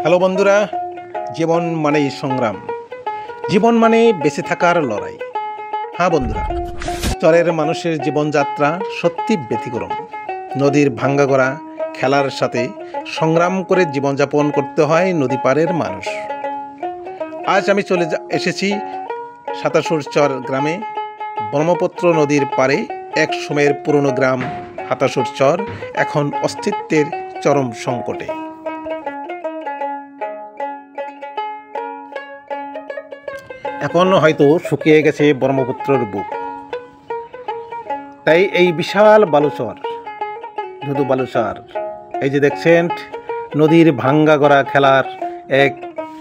Hello বন্ধুরা, জীবন মানেই সংগ্রাম, জীবন মানে বেঁচে থাকার লড়াই। হ্যাঁ বন্ধুরা, চরের মানুষের জীবনযাত্রা সত্যি ব্যতিক্রম। নদীর ভাঙ্গাগড়া খেলার সাথে সংগ্রাম করে জীবনযাপন করতে হয় নদী পাড়ের মানুষ। আজ আমি এসেছি সাতাশুর চর গ্রামে। ব্রহ্মপুত্র নদীর পাড়ে এক সময়ের পুরনো গ্রাম সাতাশুর চর এখন অস্তিত্বের চরম সংকটে। এখন হয়তো শুকিয়ে গেছে ব্রহ্মপুত্রের বুক, তাই এই বিশাল বালুচর, ধুধু বালুচর, এই যে দেখছেন নদীর ভাঙ্গাগড়া খেলার এক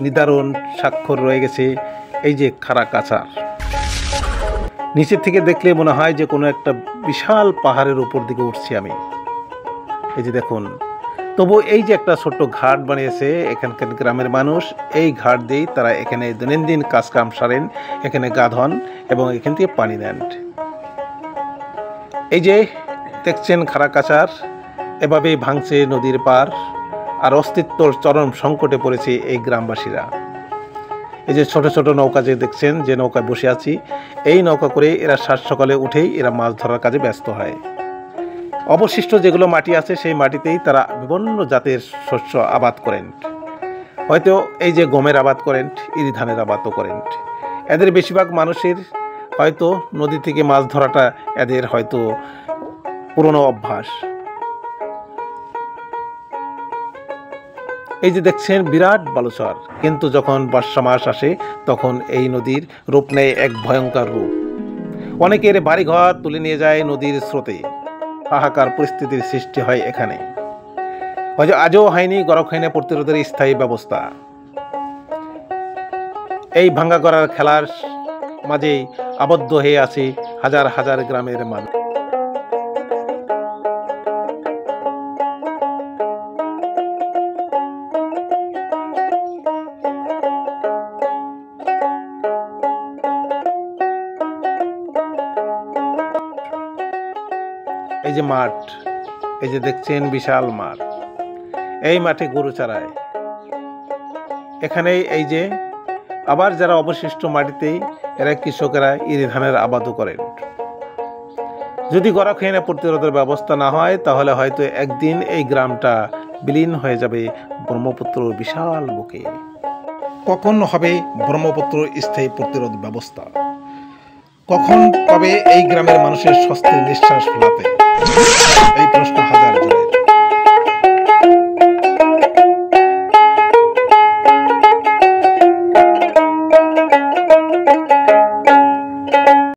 নিদারুণ স্বাক্ষর রয়ে গেছে এই যে খাড়া কাছার। নিচের থেকে দেখলে মনে হয় যে কোনো একটা বিশাল পাহাড়ের উপর দিকে উঠছি আমি। এই যে দেখুন, তবু এই যে একটা ছোট্ট ঘাট বানিয়েছে এখানকার গ্রামের মানুষ, এই ঘাট দিয়েই তারা এখানে দৈনন্দিন কাজকাম সারেন, এখানে গা ধন এবং এখান থেকে পানি নেন। এই যে দেখছেন খাড়া কাছার, এভাবেই ভাঙছে নদীর পার, আর অস্তিত্বর চরম সংকটে পড়েছে এই গ্রামবাসীরা। এই যে ছোট ছোট নৌকা যে দেখছেন, যে নৌকায় বসে আছি, এই নৌকা করে এরা সাত সকালে উঠেই এরা মাছ ধরার কাজে ব্যস্ত হয়। অবশিষ্ট যেগুলো মাটি আছে সেই মাটিতেই তারা বিভিন্ন জাতের শস্য আবাদ করেন। হয়তো এই যে গমের আবাদ করেন, ইরি ধানের আবাদও করেন। এদের বেশিরভাগ মানুষের হয়তো নদী থেকে মাছ ধরাটা এদের হয়তো পুরনো অভ্যাস। এই যে দেখছেন বিরাট বালুচর, কিন্তু যখন বর্ষা মাস আসে তখন এই নদীর রূপ নেয় এক ভয়ঙ্কর রূপ। অনেকের বাড়িঘর তুলে নিয়ে যায় নদীর স্রোতে। হাহাকার পরিস্থিতির সৃষ্টি হয় এখানে। হয়তো আজও হয়নি গড়খাইনে প্রতিরোধের স্থায়ী ব্যবস্থা। এই ভাঙ্গাগড়ার খেলার মাঝেই আবদ্ধ হয়ে আছে হাজার হাজার গ্রামের মানুষ। এই যে মাঠ, এই যে দেখছেন বিশাল মাঠ, এই মাঠে গরু চড়ায়। এখানেই এই যে আবার যারা অবশিষ্ট মাটিতেই এরা কৃষকেরা ইরি ধানের আবাদও করেন। যদি গড়খাইনে প্রতিরোধের ব্যবস্থা না হয় তাহলে হয়তো একদিন এই গ্রামটা বিলীন হয়ে যাবে ব্রহ্মপুত্র বিশাল বুকে। কখন হবে ব্রহ্মপুত্র স্থায়ী প্রতিরোধ ব্যবস্থা? কখন পাবে এই গ্রামের মানুষের স্বস্তির নিঃশ্বাস ফেলাতে? এই প্রশ্ন হাজার জনের।